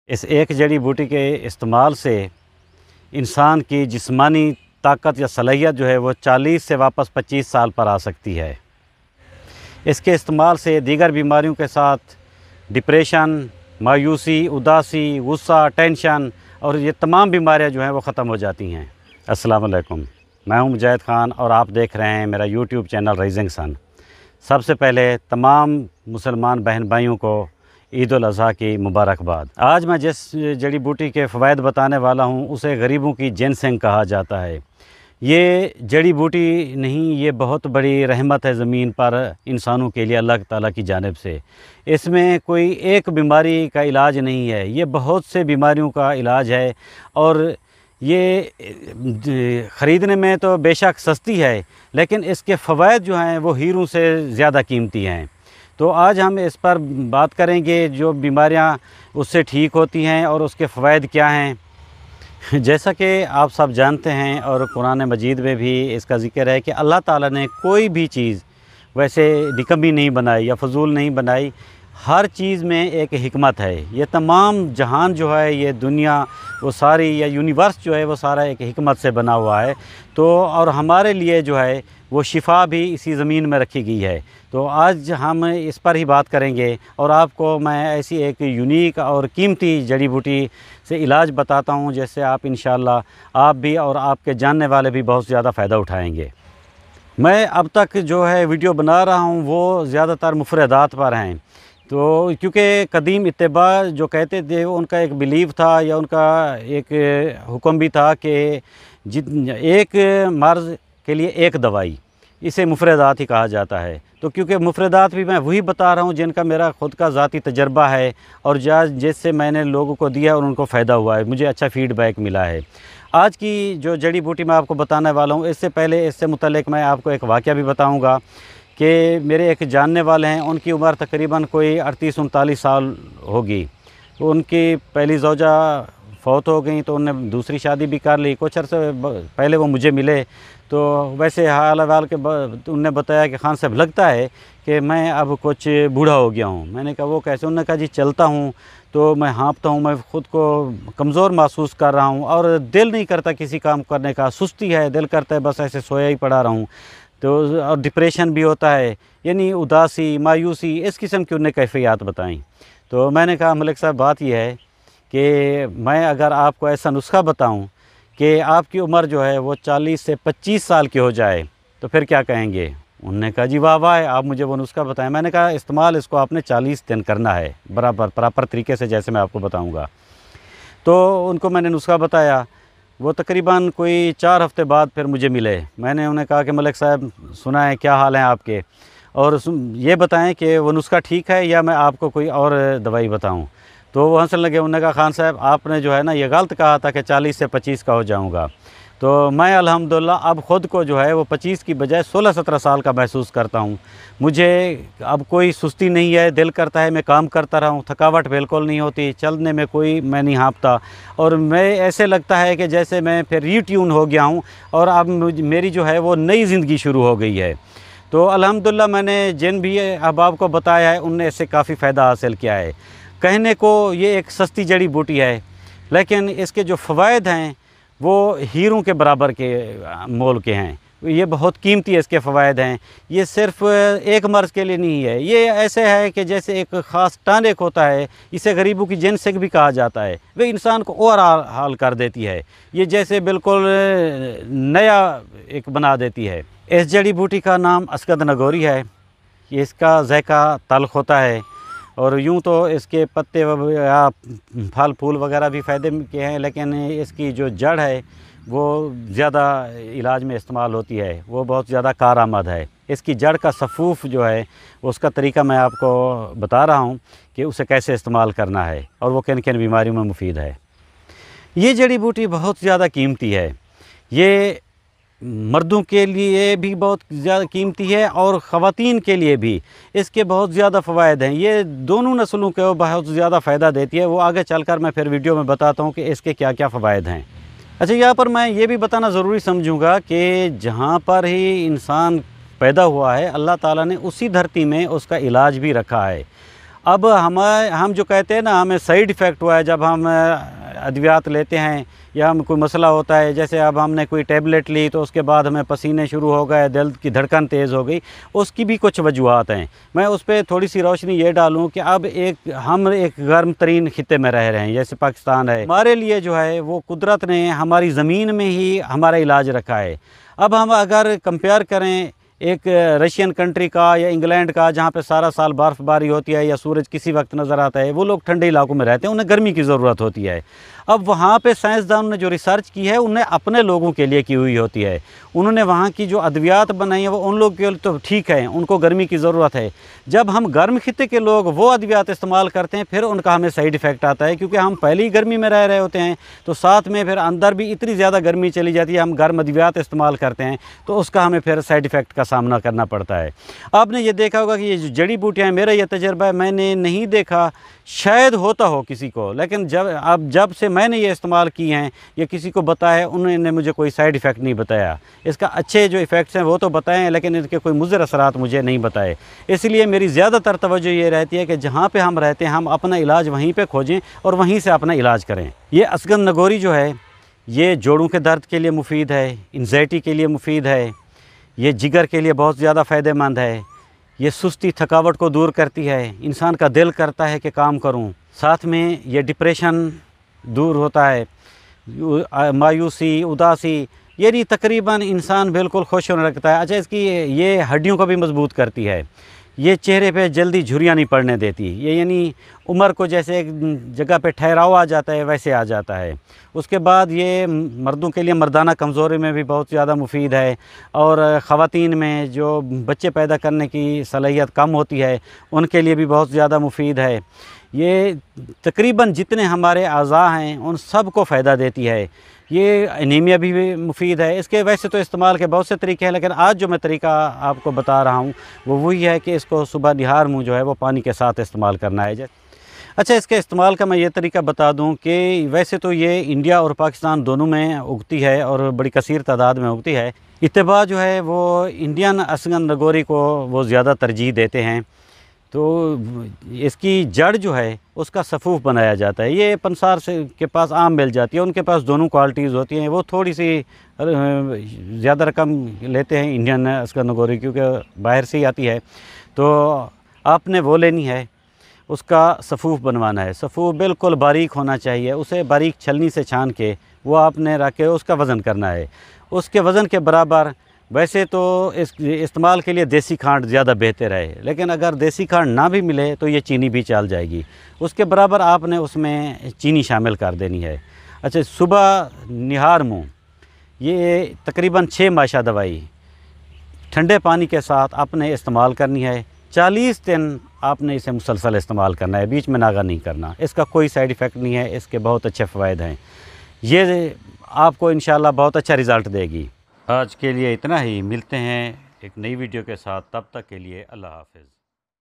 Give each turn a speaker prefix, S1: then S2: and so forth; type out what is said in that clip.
S1: इस एक जड़ी बूटी के इस्तेमाल से इंसान की जिस्मानी ताकत या सलाहियत जो है वो 40 से वापस 25 साल पर आ सकती है। इसके इस्तेमाल से दीगर बीमारियों के साथ डिप्रेशन, मायूसी, उदासी, गुस्सा, टेंशन और ये तमाम बीमारियां जो हैं वो ख़त्म हो जाती हैं। अस्सलाम वालेकुम, मैं हूं मुजाहिद ख़ान और आप देख रहे हैं मेरा यूट्यूब चैनल राइजिंग सन। सबसे पहले तमाम मुसलमान बहन भाइयों को ईद उल अज़हा की मुबारकबाद। आज मैं जिस जड़ी बूटी के फ़वाइद बताने वाला हूँ उसे गरीबों की जिनसेंग कहा जाता है। ये जड़ी बूटी नहीं, ये बहुत बड़ी रहमत है ज़मीन पर इंसानों के लिए अल्लाह ताला की जानिब से। इसमें कोई एक बीमारी का इलाज नहीं है, ये बहुत से बीमारियों का इलाज है और ये ख़रीदने में तो बेशक सस्ती है लेकिन इसके फ़वाइद जो हैं वो हीरों से ज़्यादा कीमती हैं। तो आज हम इस पर बात करेंगे, जो बीमारियां उससे ठीक होती हैं और उसके फ़वाइद क्या हैं। जैसा कि आप सब जानते हैं और कुरान मजीद में भी इसका ज़िक्र है कि अल्लाह ताला ने कोई भी चीज़ वैसे निकम्मी नहीं बनाई या फजूल नहीं बनाई। हर चीज़ में एक हिकमत है। ये तमाम जहान जो है, ये दुनिया वो सारी या यूनिवर्स जो है वो सारा एक हिकमत से बना हुआ है। तो और हमारे लिए जो है वो शिफा भी इसी ज़मीन में रखी गई है। तो आज हम इस पर ही बात करेंगे और आपको मैं ऐसी एक यूनिक और कीमती जड़ी बूटी से इलाज बताता हूँ जिससे आप इंशाअल्लाह आप भी और आपके जानने वाले भी बहुत ज़्यादा फ़ायदा उठाएँगे। मैं अब तक जो है वीडियो बना रहा हूँ वो ज़्यादातर मुफरदात पर हैं। तो क्योंकि कदीम इत्तिबा जो कहते थे उनका एक बिलीव था या उनका एक हुक्म भी था कि एक मर्ज़ के लिए एक दवाई, इसे मुफरदात ही कहा जाता है। तो क्योंकि मुफरदात भी मैं वही बता रहा हूँ जिनका मेरा ख़ुद का ज़ाती तजर्बा है और जिससे मैंने लोगों को दिया और उनको फ़ायदा हुआ है, मुझे अच्छा फ़ीडबैक मिला है। आज की जो जड़ी बूटी मैं आपको बताने वाला हूँ, इससे पहले इससे मुतल्लिक़ मैं आपको एक वाक़या भी बताऊँगा कि मेरे एक जानने वाले हैं, उनकी उम्र तकरीबन कोई 38-39 साल होगी। तो उनकी पहली ज़ौजा फ़ौत हो गई तो उन्होंने दूसरी शादी भी कर ली। कुछ अर्से पहले वो मुझे मिले तो वैसे हाल अहवाल के उन्होंने बताया कि खान साहब लगता है कि मैं अब कुछ बूढ़ा हो गया हूँ। मैंने कहा वो कैसे? उन्होंने कहा जी चलता हूँ तो मैं हाँफता हूँ, मैं ख़ुद को कमज़ोर महसूस कर रहा हूँ और दिल नहीं करता किसी काम करने का, सुस्ती है, दिल करता है बस ऐसे सोया ही पड़ा रहूँ। तो और डिप्रेशन भी होता है, यानी उदासी, मायूसी, इस किस्म की उन्हें कैफ़ियत बताई। तो मैंने कहा मलिक साहब बात यह है कि मैं अगर आपको ऐसा नुस्खा बताऊं कि आपकी उम्र जो है वो 40 से 25 साल की हो जाए तो फिर क्या कहेंगे? उन्होंने कहा जी वाह वाह, आप मुझे वो नुस्खा बताएं। मैंने कहा इस्तेमाल इसको आपने 40 दिन करना है बराबर प्रॉपर तरीके से जैसे मैं आपको बताऊँगा। तो उनको मैंने नुस्खा बताया। वो तकरीबन कोई 4 हफ़्ते बाद फिर मुझे मिले। मैंने उन्हें कहा कि मलिक साहब सुना है, क्या हाल हैं आपके, और ये बताएं कि वो नुस्खा ठीक है या मैं आपको कोई और दवाई बताऊं। तो वो हंसने लगे। उन्होंने कहा खान साहब आपने जो है ना ये गलत कहा था कि 40 से 25 का हो जाऊंगा। तो मैं अल्हम्दुलिल्लाह अब ख़ुद को जो है वो 25 की बजाय 16-17 साल का महसूस करता हूँ। मुझे अब कोई सुस्ती नहीं है, दिल करता है मैं काम करता रहूँ, थकावट बिल्कुल नहीं होती, चलने में कोई मैं नहीं हाँफता और मैं ऐसे लगता है कि जैसे मैं फिर रीट्यून हो गया हूँ और अब मेरी जो है वो नई ज़िंदगी शुरू हो गई है। तो अल्हम्दुलिल्लाह मैंने जिन भी अहबाब को बताया है उनने इससे काफ़ी फ़ायदा हासिल किया है। कहने को ये एक सस्ती जड़ी बूटी है लेकिन इसके जो फ़वाइद हैं वो हीरों के बराबर के मोल के हैं। ये बहुत कीमती इसके फ़वाइद हैं। ये सिर्फ़ एक मर्ज़ के लिए नहीं है, ये ऐसे है कि जैसे एक ख़ास टॉनिक होता है, इसे गरीबों की जिनसेंग भी कहा जाता है। वे इंसान को और हाल कर देती है, ये जैसे बिल्कुल नया एक बना देती है। इस जड़ी बूटी का नाम अस्कद नगौरी है। इसका ज़ायका तल्ख़ होता है और यूँ तो इसके पत्ते या फल फूल वगैरह भी फ़ायदे के हैं लेकिन इसकी जो जड़ है वो ज़्यादा इलाज में इस्तेमाल होती है, वो बहुत ज़्यादा कारआमद है। इसकी जड़ का सफ़ूफ़ जो है उसका तरीका मैं आपको बता रहा हूँ कि उसे कैसे इस्तेमाल करना है और वो किन किन बीमारियों में मुफीद है। ये जड़ी बूटी बहुत ज़्यादा कीमती है। ये मर्दों के लिए भी बहुत ज़्यादा कीमती है और ख़वातीन के लिए भी इसके बहुत ज़्यादा फ़वाइद हैं। ये दोनों नस्लों को बहुत ज़्यादा फ़ायदा देती है। वो आगे चलकर मैं फिर वीडियो में बताता हूँ कि इसके क्या क्या फ़वाइद हैं। अच्छा, यहाँ पर मैं ये भी बताना ज़रूरी समझूँगा कि जहाँ पर ही इंसान पैदा हुआ है अल्लाह ताला ने उसी धरती में उसका इलाज भी रखा है। अब हम जो कहते हैं ना, हमें साइड इफ़ेक्ट हुआ है जब हम अद्वियात लेते हैं या हम कोई मसला होता है, जैसे अब हमने कोई टैबलेट ली तो उसके बाद हमें पसीने शुरू हो गए, दिल की धड़कन तेज़ हो गई, उसकी भी कुछ वजूहत हैं। मैं उस पर थोड़ी सी रोशनी ये डालूं कि अब हम एक गर्म तरीन खित्ते में रह रहे हैं, जैसे पाकिस्तान है। हमारे लिए जो है वो कुदरत ने हमारी ज़मीन में ही हमारा इलाज रखा है। अब हम अगर कंपेयर करें एक रशियन कंट्री का या इंग्लैंड का, जहाँ पे सारा साल बर्फ़बारी होती है या सूरज किसी वक्त नज़र आता है, वो लोग ठंडे इलाकों में रहते हैं, उन्हें गर्मी की ज़रूरत होती है। अब वहाँ पे साइंसदानों ने जो रिसर्च की है उन्हें अपने लोगों के लिए की हुई होती है। उन्होंने वहाँ की जो अद्वियात बनाई है वो उन लोगों के लिए तो ठीक है, उनको गर्मी की ज़रूरत है। जब हम गर्म खित्ते के लोग वो अद्वियात इस्तेमाल करते हैं फिर उनका हमें साइड इफ़ेक्ट आता है, क्योंकि हम पहले ही गर्मी में रह रहे होते हैं, तो साथ में फिर अंदर भी इतनी ज़्यादा गर्मी चली जाती है, हम गर्म अद्वियात इस्तेमाल करते हैं तो उसका हमें फिर साइड इफ़ेक्ट का सामना करना पड़ता है। आपने ये देखा होगा कि ये जो जड़ी बूटियाँ, मेरा ये तजर्बा है, मैंने नहीं देखा, शायद होता हो किसी को, लेकिन जब से मैंने ये इस्तेमाल की हैं या किसी को बताया, उन्होंने मुझे कोई साइड इफ़ेक्ट नहीं बताया। इसका अच्छे जो इफ़ेक्ट्स हैं वो तो बताए हैं, लेकिन इनके कोई मुज़र असरात मुझे नहीं बताए। इसलिए मेरी ज़्यादातर तवज्जो ये रहती है कि जहाँ पे हम रहते हैं हम अपना इलाज वहीं पे खोजें और वहीं से अपना इलाज करें। ये असगंध नगोरी जो है ये जोड़ों के दर्द के लिए मुफीद है, एंग्ज़ायटी के लिए मुफीद है, ये जिगर के लिए बहुत ज़्यादा फ़ायदेमंद है, ये सुस्ती थकावट को दूर करती है, इंसान का दिल करता है कि काम करूं, साथ में ये डिप्रेशन दूर होता है, मायूसी, उदासी, यानी तकरीबन इंसान बिल्कुल खुश होने लगता है। अच्छा, इसकी ये हड्डियों को भी मजबूत करती है, ये चेहरे पे जल्दी झुर्रियाँ नहीं पड़ने देती, ये यानी उम्र को जैसे एक जगह पे ठहराव आ जाता है वैसे आ जाता है। उसके बाद ये मर्दों के लिए मर्दाना कमज़ोरी में भी बहुत ज़्यादा मुफीद है, और ख़वातीन में जो बच्चे पैदा करने की सलाहियत कम होती है उनके लिए भी बहुत ज़्यादा मुफीद है। ये तकरीबन जितने हमारे अज़ा हैं उन सब को फ़ायदा देती है। ये एनीमिया भी मुफीद है। इसके वैसे तो इस्तेमाल के बहुत से तरीके हैं, लेकिन आज जो मैं तरीका आपको बता रहा हूँ वो वही है कि इसको सुबह निहार मुँह जो है वो पानी के साथ इस्तेमाल करना है। अच्छा, इसके इस्तेमाल का मैं ये तरीका बता दूं कि वैसे तो ये इंडिया और पाकिस्तान दोनों में उगती है और बड़ी कसीर तादाद में उगती है। इत्तबा जो है वो इंडियन असगंध नगोरी को वो ज़्यादा तरजीह देते हैं, तो इसकी जड़ जो है उसका सफ़ूफ बनाया जाता है। ये पंसार से के पास आम मिल जाती है, उनके पास दोनों क्वालिटीज़ होती हैं। वो थोड़ी सी ज़्यादा रकम लेते हैं इंडियन असगंध नगोरी, क्योंकि बाहर से ही आती है, तो आपने वो लेनी है, उसका सफ़ूफ बनवाना है। सफ़ूफ बिल्कुल बारीक होना चाहिए, उसे बारीक छलनी से छान के वो आपने रख के उसका वज़न करना है। उसके वज़न के बराबर, वैसे तो इस इस्तेमाल के लिए देसी खांड ज़्यादा बेहतर है, लेकिन अगर देसी खांड ना भी मिले तो ये चीनी भी चल जाएगी। उसके बराबर आपने उसमें चीनी शामिल कर देनी है। अच्छा, सुबह निहार मुँह, ये तकरीबन 6 माशा दवाई ठंडे पानी के साथ आपने इस्तेमाल करनी है। 40 दिन आपने इसे मुसलसल इस्तेमाल करना है, बीच में नागा नहीं करना। इसका कोई साइड इफ़ेक्ट नहीं है, इसके बहुत अच्छे फ़वाइद हैं। ये आपको इंशाल्लाह बहुत अच्छा रिज़ल्ट देगी। आज के लिए इतना ही, मिलते हैं एक नई वीडियो के साथ, तब तक के लिए अल्लाह हाफ़िज़।